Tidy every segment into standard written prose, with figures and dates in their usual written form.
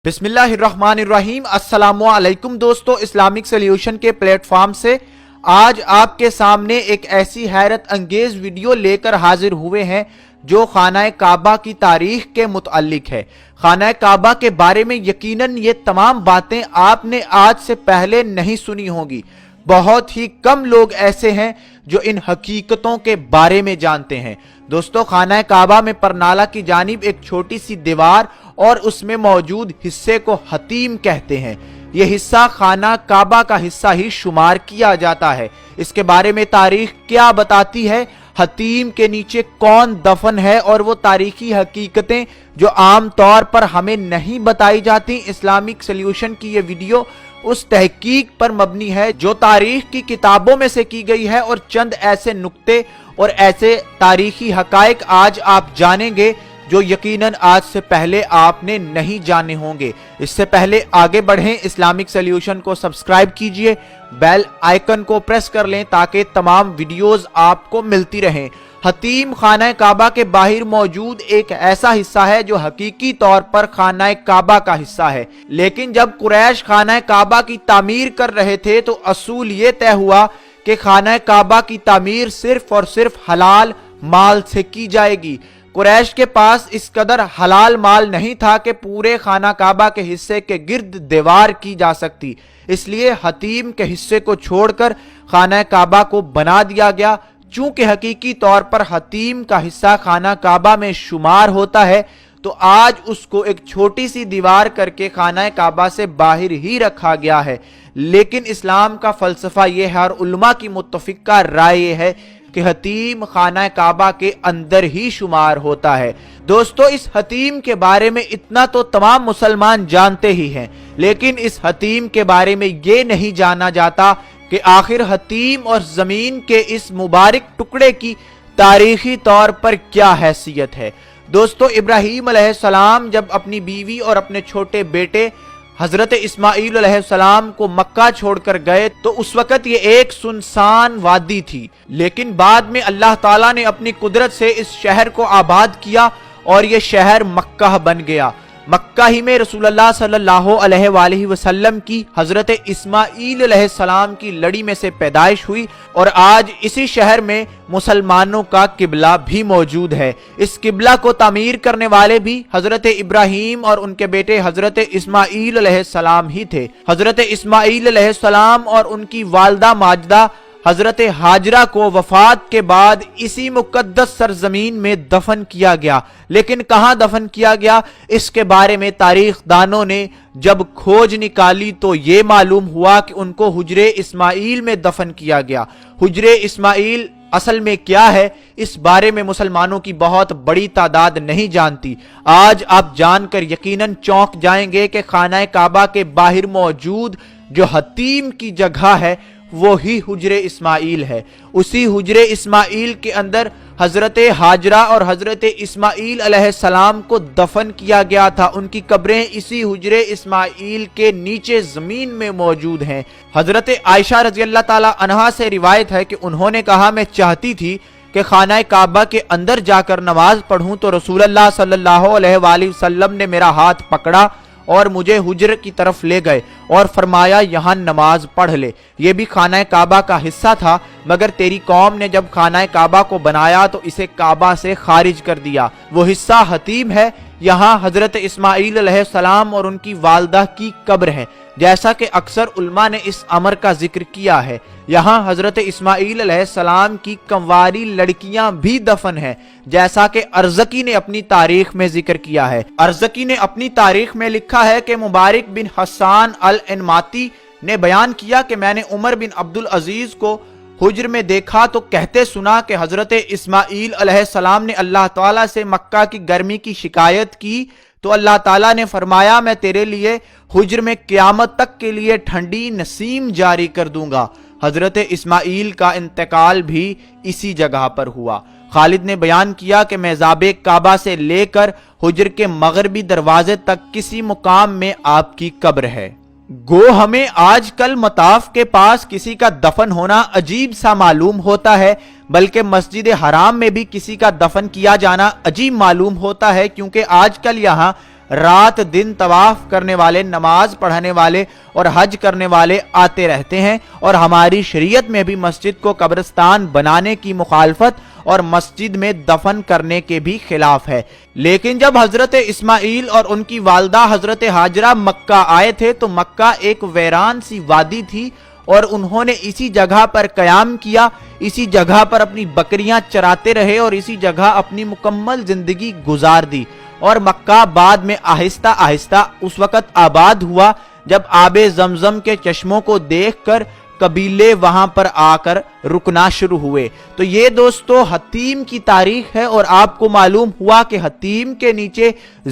بسم اللہ الرحمن الرحیم۔ السلام علیکم دوستو، اسلامک سلیوشن کے پلیٹ فارم سے آج آپ کے سامنے ایک ایسی حیرت انگیز ویڈیو لے کر حاضر ہوئے ہیں جو خانہ کعبہ کی تاریخ کے متعلق ہے۔ خانہ کعبہ کے بارے میں یقیناً یہ تمام باتیں آپ نے آج سے پہلے نہیں سنی ہوں گی۔ بہت ہی کم لوگ ایسے ہیں جو ان حقیقتوں کے بارے میں جانتے ہیں۔ دوستو، خانہ کعبہ میں پرنالہ کی جانب ایک چھوٹی سی دیوار اور اس میں موجود حصے کو حتیم کہتے ہیں۔ یہ حصہ خانہ کعبہ کا حصہ ہی شمار کیا جاتا ہے۔ اس کے بارے میں تاریخ کیا بتاتی ہے، حتیم کے نیچے کون دفن ہے، اور وہ تاریخی حقیقتیں جو عام طور پر ہمیں نہیں بتائی جاتی، اسلامک سلیوشن کی یہ ویڈیو اس تحقیق پر مبنی ہے جو تاریخ کی کتابوں میں سے کی گئی ہے، اور چند ایسے نکتے اور ایسے تاریخی حقائق آج آپ جانیں گے جو یقیناً آج سے پہلے آپ نے نہیں جانے ہوں گے۔ اس سے پہلے آگے بڑھیں، اسلامک سلیوشن کو سبسکرائب کیجئے، بیل آئیکن کو پریس کر لیں تاکہ تمام ویڈیوز آپ کو ملتی رہیں۔ حتیم خانہ کعبہ کے باہر موجود ایک ایسا حصہ ہے جو حقیقی طور پر خانہ کعبہ کا حصہ ہے، لیکن جب قریش خانہ کعبہ کی تعمیر کر رہے تھے تو اصول یہ طے ہوا کہ خانہ کعبہ کی تعمیر صرف اور صرف حلال مال سے کی جائے گی۔ قریش کے پاس اس قدر حلال مال نہیں تھا کہ پورے خانہ کعبہ کے حصے کے گرد دیوار کی جا سکتی، اس لیے حتیم کے حصے کو چھوڑ کر خانہ کعبہ کو بنا دیا گیا۔ چونکہ حقیقی طور پر حتیم کا حصہ خانہ کعبہ میں شمار ہوتا ہے تو آج اس کو ایک چھوٹی سی دیوار کر کے خانہ کعبہ سے باہر ہی رکھا گیا ہے، لیکن اسلام کا فلسفہ یہ ہے اور علماء کی متفقہ رائے یہ ہے کہ حتیم خانہ کعبہ کے اندر ہی شمار ہوتا ہے۔ دوستو، اس حتیم کے بارے میں اتنا تو تمام مسلمان جانتے ہی ہیں، لیکن اس حتیم کے بارے میں یہ نہیں جانا جاتا کہ آخر حتیم اور زمین کے اس مبارک ٹکڑے کی تاریخی طور پر کیا حیثیت ہے۔ دوستو، ابراہیم علیہ السلام جب اپنی بیوی اور اپنے چھوٹے بیٹے حضرت اسماعیل علیہ السلام کو مکہ چھوڑ کر گئے تو اس وقت یہ ایک سنسان وادی تھی، لیکن بعد میں اللہ تعالیٰ نے اپنی قدرت سے اس شہر کو آباد کیا اور یہ شہر مکہ بن گیا۔ مکہ ہی میں رسول اللہ صلی اللہ علیہ وآلہ وسلم کی حضرت اسماعیل علیہ السلام کی لڑی میں سے پیدائش ہوئی، اور آج اسی شہر میں مسلمانوں کا قبلہ بھی موجود ہے۔ اس قبلہ کو تعمیر کرنے والے بھی حضرت ابراہیم اور ان کے بیٹے حضرت اسماعیل علیہ السلام ہی تھے۔ حضرت اسماعیل علیہ السلام اور ان کی والدہ ماجدہ حضرت ہاجرہ کو وفات کے بعد اسی مقدس سرزمین میں دفن کیا گیا، لیکن کہاں دفن کیا گیا اس کے بارے میں تاریخ دانوں نے جب کھوج نکالی تو یہ معلوم ہوا کہ ان کو حجر اسماعیل میں دفن کیا گیا۔ حجر اسماعیل اصل میں کیا ہے اس بارے میں مسلمانوں کی بہت بڑی تعداد نہیں جانتی۔ آج آپ جان کر یقیناً چونک جائیں گے کہ خانہ کعبہ کے باہر موجود جو حتیم کی جگہ ہے وہی حجر اسماعیل ہے۔ اسی حجر اسماعیل کے اندر حضرت ہاجرہ اور حضرت اسماعیل علیہ السلام کو دفن کیا گیا تھا۔ ان کی قبریں اسی حجر اسماعیل کے نیچے زمین میں موجود ہیں۔ حضرت عائشہ رضی اللہ تعالی عنہا سے روایت ہے کہ انہوں نے کہا، میں چاہتی تھی کہ خانہ کعبہ کے اندر جا کر نماز پڑھوں تو رسول اللہ صلی اللہ علیہ وآلہ وسلم نے میرا ہاتھ پکڑا اور مجھے حجر کی طرف لے گئے اور فرمایا یہاں نماز پڑھ لے۔ یہ بھی خانہ کعبہ کا حصہ تھا، مگر تیری قوم نے جب خانہ کعبہ کو بنایا تو اسے کعبہ سے خارج کر دیا۔ وہ حصہ حتیم ہے، یہاں حضرت اسماعیل علیہ السلام اور ان کی والدہ کی قبر ہے، جیسا کہ اکثر علماء نے اس امر کا ذکر کیا ہے۔ یہاں حضرت اسماعیل علیہ السلام کی کنواری لڑکیاں بھی دفن ہیں، جیسا کہ ارزقی نے اپنی تاریخ میں ذکر کیا ہے۔ ارزقی نے اپنی تاریخ میں لکھا ہے کہ مبارک بن حسان الانماتی نے بیان کیا کہ میں نے عمر بن عبدالعزیز کو حجر میں دیکھا تو کہتے سنا کہ حضرت اسماعیل علیہ السلام نے اللہ تعالیٰ سے مکہ کی گرمی کی شکایت کی تو اللہ تعالیٰ نے فرمایا میں تیرے لیے حجر میں قیامت تک کے لیے ٹھنڈی نسیم جاری کر دوں گا۔ حضرت اسماعیل کا انتقال بھی اسی جگہ پر ہوا۔ خالد نے بیان کیا کہ میزاب کعبہ سے لے کر حجر کے مغربی دروازے تک کسی مقام میں آپ کی قبر ہے۔ گو ہمیں آج کل مطاف کے پاس کسی کا دفن ہونا عجیب سا معلوم ہوتا ہے، بلکہ مسجد حرام میں بھی کسی کا دفن کیا جانا عجیب معلوم ہوتا ہے، کیونکہ آج کل یہاں رات دن طواف کرنے والے، نماز پڑھنے والے اور حج کرنے والے آتے رہتے ہیں، اور ہماری شریعت میں بھی مسجد کو قبرستان بنانے کی مخالفت اور مسجد میں دفن کرنے کے بھی خلاف ہے۔ لیکن جب حضرت اسماعیل اور ان کی والدہ حضرت ہاجرہ مکہ آئے تھے تو مکہ ایک ویران سی وادی تھی، اور انہوں نے اسی جگہ پر قیام کیا، اسی جگہ پر اپنی بکریاں چراتے رہے اور اسی جگہ اپنی مکمل زندگی گزار دی، اور مکہ بعد میں آہستہ آہستہ اس وقت آباد ہوا جب آب زمزم کے چشموں کو دیکھ کر قبیلے وہاں پر آ کر رکنا شروع ہوئے۔ تو یہ دوستو حطیم کی تاریخ ہے، اور آپ کو معلوم ہوا کہ حطیم کے نیچے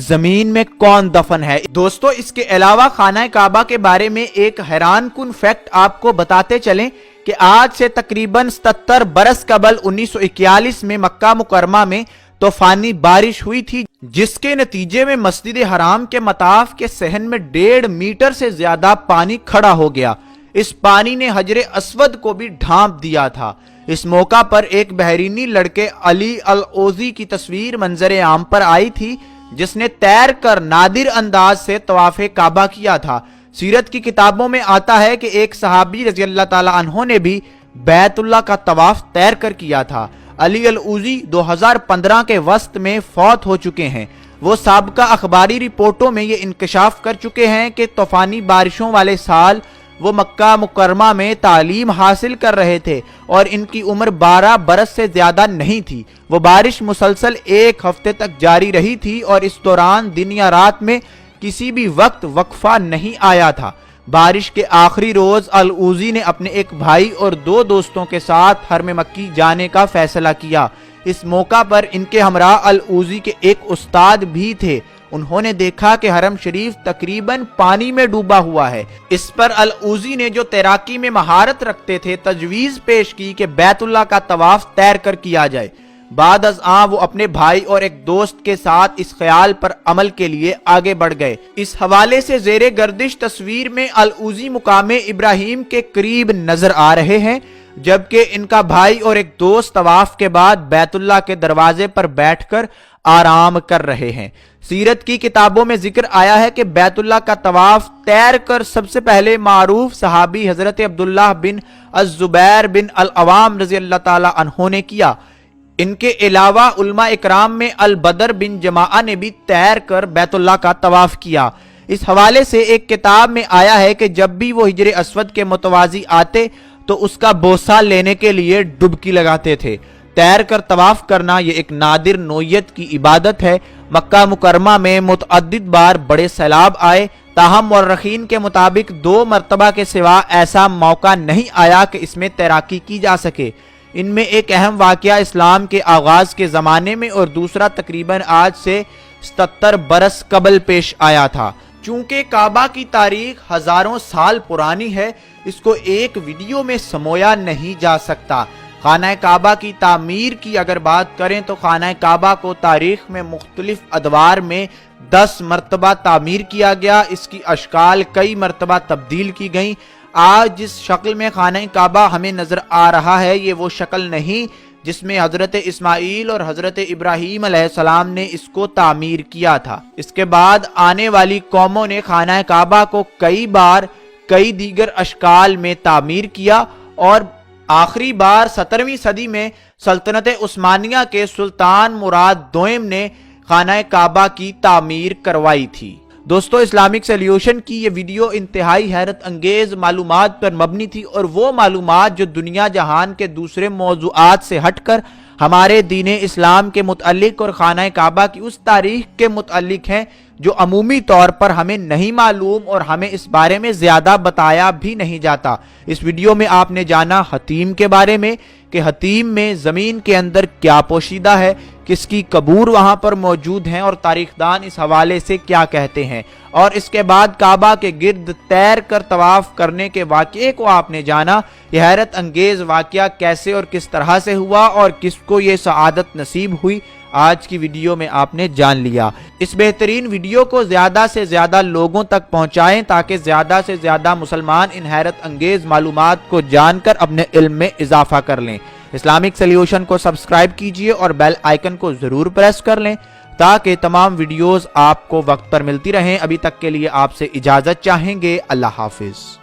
زمین میں کون دفن ہے۔ دوستو اس کے علاوہ خانہ کعبہ کے بارے میں ایک حیران کن فیکٹ آپ کو بتاتے چلیں کہ آج سے تقریباً 77 برس قبل 1941 میں مکہ مکرمہ میں طوفانی بارش ہوئی تھی، جس کے نتیجے میں مسجد حرام کے مطاف کے صحن میں 1.5 میٹر سے زیادہ پانی کھڑا ہو گیا۔ اس پانی نے حجر اسود کو بھی ڈھانپ دیا تھا۔ اس موقع پر ایک بحرینی لڑکے علی العوزی کی تصویر منظر عام پر آئی تھی، جس نے تیر کر نادر انداز سے طواف کعبہ کیا تھا۔ سیرت کی کتابوں میں آتا ہے کہ ایک صحابی رضی اللہ تعالی عنہ نے بھی بیت اللہ کا طواف تیر کر کیا تھا۔ علی العوزی 2015 کے وسط میں فوت ہو چکے ہیں۔ وہ سابقہ اخباری رپورٹوں میں یہ انکشاف کر چکے ہیں کہ طوفانی بارشوں والے سال وہ مکہ مکرمہ میں تعلیم حاصل کر رہے تھے، اور ان کی عمر 12 برس سے زیادہ نہیں تھی۔ وہ بارش مسلسل 1 ہفتے تک جاری رہی تھی، اور اس دوران دن یا رات میں کسی بھی وقت وقفہ نہیں آیا تھا۔ بارش کے آخری روز العوزی نے اپنے ایک بھائی اور 2 دوستوں کے ساتھ حرم مکی جانے کا فیصلہ کیا۔ اس موقع پر ان کے ہمراہ العوزی کے ایک استاد بھی تھے۔ انہوں نے دیکھا کہ حرم شریف تقریباً پانی میں ڈوبا ہوا ہے۔ اس پر العوزی نے، جو تیراکی میں مہارت رکھتے تھے، تجویز پیش کی کہ بیت اللہ کا طواف تیر کر کیا جائے۔ بعد از آن وہ اپنے بھائی اور ایک دوست کے ساتھ اس خیال پر عمل کے لیے آگے بڑھ گئے۔ اس حوالے سے زیر گردش تصویر میں العوزی مقام ابراہیم کے قریب نظر آ رہے ہیں، جبکہ ان کا بھائی اور ایک دوست طواف کے بعد بیت اللہ کے دروازے پر بیٹھ کر آرام کر رہے ہیں۔ سیرت کی کتابوں میں ذکر آیا ہے کہ بیت اللہ کا طواف تیر کر سب سے پہلے معروف صحابی حضرت عبداللہ بن الزبیر بن العوام رضی اللہ تعالی عنہ نے کیا۔ ان کے علاوہ علماء اکرام میں البدر بن جماعہ نے بھی تیر کر بیت اللہ کا طواف کیا۔ اس حوالے سے ایک کتاب میں آیا ہے کہ جب بھی وہ حجر اسود کے متوازی آتے تو اس کا بوسہ لینے کے لیے ڈبکی لگاتے تھے۔ تیر کر طواف کرنا یہ ایک نادر نوعیت کی عبادت ہے۔ مکہ مکرمہ میں متعدد بار بڑے سیلاب آئے، تاہم مورخین کے مطابق 2 مرتبہ کے سوا ایسا موقع نہیں آیا کہ اس میں تیراکی کی جا سکے۔ ان میں ایک اہم واقعہ اسلام کے آغاز کے زمانے میں اور دوسرا تقریباً آج سے 77 برس قبل پیش آیا تھا۔ چونکہ کعبہ کی تاریخ ہزاروں سال پرانی ہے، اس کو ایک ویڈیو میں سمویا نہیں جا سکتا۔ خانہ کعبہ کی تعمیر کی اگر بات کریں تو خانہ کعبہ کو تاریخ میں مختلف ادوار میں 10 مرتبہ تعمیر کیا گیا۔ اس کی اشکال کئی مرتبہ تبدیل کی گئیں۔ آج جس شکل میں خانہ کعبہ ہمیں نظر آ رہا ہے، یہ وہ شکل نہیں جس میں حضرت اسماعیل اور حضرت ابراہیم علیہ السلام نے اس کو تعمیر کیا تھا۔ اس کے بعد آنے والی قوموں نے خانہ کعبہ کو کئی بار کئی دیگر اشکال میں تعمیر کیا، اور آخری بار 17ویں صدی میں سلطنت عثمانیہ کے سلطان مراد دوئم نے خانہ کعبہ کی تعمیر کروائی تھی۔ دوستو اسلامک سلیوشن کی یہ ویڈیو انتہائی حیرت انگیز معلومات پر مبنی تھی، اور وہ معلومات جو دنیا جہان کے دوسرے موضوعات سے ہٹ کر ہمارے دین اسلام کے متعلق اور خانہ کعبہ کی اس تاریخ کے متعلق ہیں جو عمومی طور پر ہمیں نہیں معلوم اور ہمیں اس بارے میں زیادہ بتایا بھی نہیں جاتا۔ اس ویڈیو میں آپ نے جانا حطیم کے بارے میں کہ حطیم میں زمین کے اندر کیا پوشیدہ ہے، کس کی قبور وہاں پر موجود ہیں، اور تاریخ دان اس حوالے سے کیا کہتے ہیں، اور اس کے بعد کعبہ کے گرد تیر کر طواف کرنے کے واقعے کو آپ نے جانا۔ یہ حیرت انگیز واقعہ کیسے اور کس طرح سے ہوا اور کس کو یہ سعادت نصیب ہوئی، آج کی ویڈیو میں آپ نے جان لیا۔ اس بہترین ویڈیو کو زیادہ سے زیادہ لوگوں تک پہنچائیں تاکہ زیادہ سے زیادہ مسلمان ان حیرت انگیز معلومات کو جان کر اپنے علم میں اضافہ کر لیں۔ اسلامک سلیوشن کو سبسکرائب کیجئے اور بیل آئیکن کو ضرور پریس کر لیں تاکہ تمام ویڈیوز آپ کو وقت پر ملتی رہیں۔ ابھی تک کے لیے آپ سے اجازت چاہیں گے۔ اللہ حافظ۔